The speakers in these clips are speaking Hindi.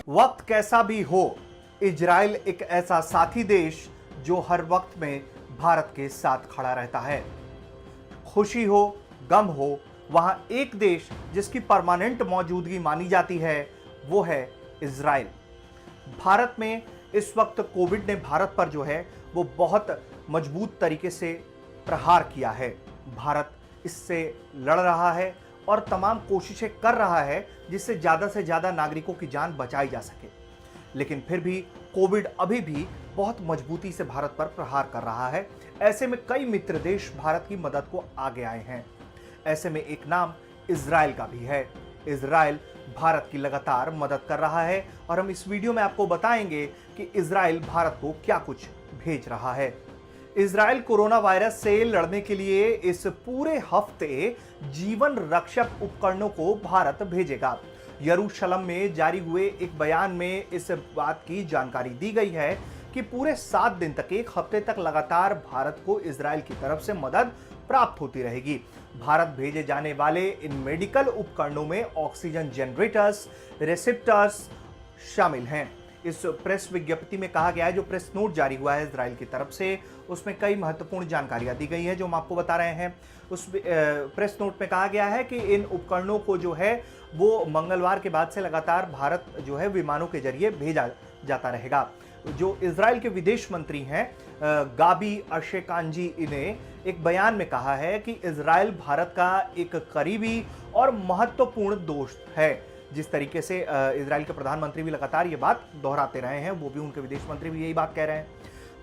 वक्त कैसा भी हो, इजराइल एक ऐसा साथी देश जो हर वक्त में भारत के साथ खड़ा रहता है। खुशी हो, गम हो, वहां एक देश जिसकी परमानेंट मौजूदगी मानी जाती है वो है इजराइल। भारत में इस वक्त कोविड ने भारत पर जो है वो बहुत मजबूत तरीके से प्रहार किया है। भारत इससे लड़ रहा है और तमाम कोशिशें कर रहा है जिससे ज्यादा से ज्यादा नागरिकों की जान बचाई जा सके। लेकिन फिर भी कोविड अभी भी बहुत मजबूती से भारत पर प्रहार कर रहा है। ऐसे में कई मित्र देश भारत की मदद को आगे आए हैं। ऐसे में एक नाम इजराइल का भी है। इजराइल भारत की लगातार मदद कर रहा है और हम इस वीडियो में आपको बताएंगे कि इजराइल भारत को क्या कुछ भेज रहा है। इजराइल कोरोना वायरस से लड़ने के लिए इस पूरे हफ्ते जीवन रक्षक उपकरणों को भारत भेजेगा। यरूशलेम में जारी हुए एक बयान में इस बात की जानकारी दी गई है कि पूरे 7 दिन तक, एक हफ्ते तक लगातार भारत को इजराइल की तरफ से मदद प्राप्त होती रहेगी। भारत भेजे जाने वाले इन मेडिकल उपकरणों में ऑक्सीजन जनरेटर्स, रिसेप्टर्स शामिल हैं। इस प्रेस विज्ञप्ति में कहा गया है, जो प्रेस नोट जारी हुआ है इजराइल की तरफ से, उसमें कई महत्वपूर्ण जानकारियां दी गई है जो हम आपको बता रहे हैं। उस प्रेस नोट में कहा गया है कि इन उपकरणों को जो है वो मंगलवार के बाद से लगातार भारत जो है विमानों के जरिए भेजा जाता रहेगा। जो इजराइल के विदेश मंत्री हैं गाबी अशेकांजी ने एक बयान में कहा है कि इजराइल भारत का एक करीबी और महत्वपूर्ण दोस्त है। जिस तरीके से इजराइल के प्रधानमंत्री भी लगातार ये बात दोहराते रहे हैं, वो भी, उनके विदेश मंत्री भी यही बात कह रहे हैं।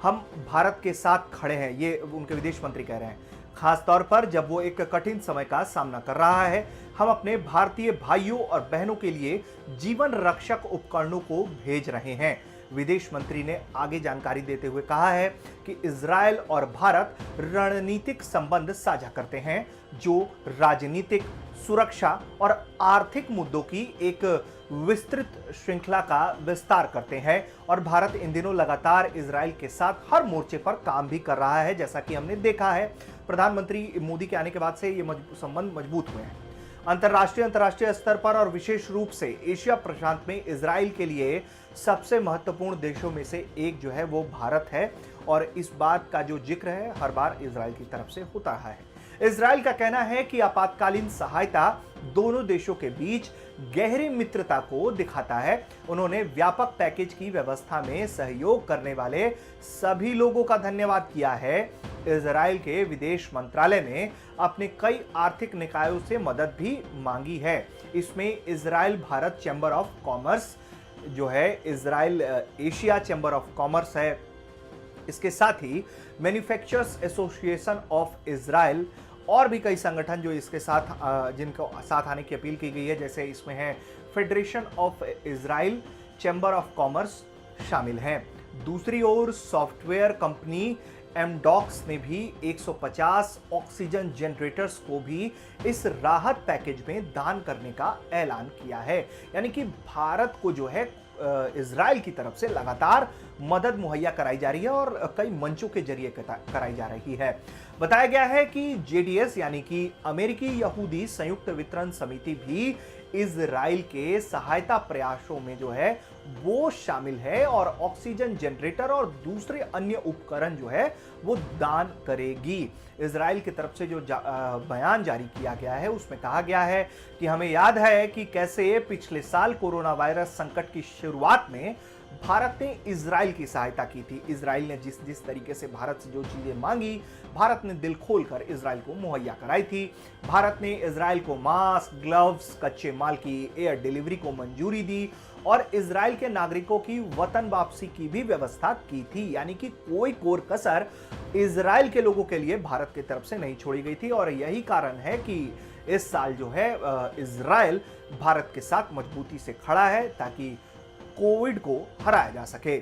हम भारत के साथ खड़े हैं, ये उनके विदेश मंत्री कह रहे हैं, खास तौर पर जब वो एक कठिन समय का सामना कर रहा है। हम अपने भारतीय भाइयों और बहनों के लिए जीवन रक्षक उपकरणों को भेज रहे हैं। विदेश मंत्री ने आगे जानकारी देते हुए कहा है कि इजराइल और भारत रणनीतिक संबंध साझा करते हैं जो राजनीतिक, सुरक्षा और आर्थिक मुद्दों की एक विस्तृत श्रृंखला का विस्तार करते हैं। और भारत इन दिनों लगातार इजराइल के साथ हर मोर्चे पर काम भी कर रहा है। जैसा कि हमने देखा है, प्रधानमंत्री मोदी के आने के बाद से ये संबंध मजबूत हुए हैं। अंतर्राष्ट्रीय स्तर पर और विशेष रूप से एशिया प्रशांत में इजराइल के लिए सबसे महत्वपूर्ण देशों में से एक जो है वो भारत है। और इस बात का जो जिक्र है हर बार इजराइल की तरफ से होता रहा है। इजराइल का कहना है कि आपातकालीन सहायता दोनों देशों के बीच गहरी मित्रता को दिखाता है। उन्होंने व्यापक पैकेज की व्यवस्था में सहयोग करने वाले सभी लोगों का धन्यवाद किया है। इजराइल के विदेश मंत्रालय ने अपने कई आर्थिक निकायों से मदद भी मांगी है। इसमें Israel Bharat chamber of commerce जो है, Israel Asia chamber of commerce है, इसके साथ ही मैन्युफैक्चरर्स एसोसिएशन ऑफ इजराइल और भी कई संगठन जो इसके साथ जिनको साथ आने की अपील की गई है, जैसे इसमें है federation of Israel chamber of commerce शामिल हैं। दूसरी ओर सॉफ्टवेयर कंपनी एमडॉक्स ने भी 150 ऑक्सीजन जनरेटर्स को भी इस राहत पैकेज में दान करने का ऐलान किया है। यानी कि भारत को जो है इजराइल की तरफ से लगातार मदद मुहैया कराई जा रही है और कई मंचों के जरिए कराई जा रही है। बताया गया है कि जेडीएस यानी कि अमेरिकी यहूदी संयुक्त वितरण समिति भी इजराइल के सहायता प्रयासों में जो है वो शामिल है और ऑक्सीजन जनरेटर और दूसरे अन्य उपकरण जो है वो दान करेगी। इजराइल की तरफ से जो बयान जारी किया गया है उसमें कहा गया है कि हमें याद है कि कैसे पिछले साल कोरोना वायरस संकट की शुरुआत में भारत ने इजराइल की सहायता की थी। इजराइल ने जिस तरीके से भारत से जो चीजें मांगी, भारत ने दिल खोलकर इजराइल को मुहैया कराई थी। भारत ने इजराइल को मास्क, ग्लव्स, कच्चे माल की एयर डिलीवरी को मंजूरी दी और इजराइल के नागरिकों की वतन वापसी की भी व्यवस्था की थी। यानी कि कोई कोर कसर इजराइल के लोगों के लिए भारत की तरफ से नहीं छोड़ी गई थी। और यही कारण है कि इस साल जो है इजराइल भारत के साथ मजबूती से खड़ा है ताकि कोविड को हराया जा सके।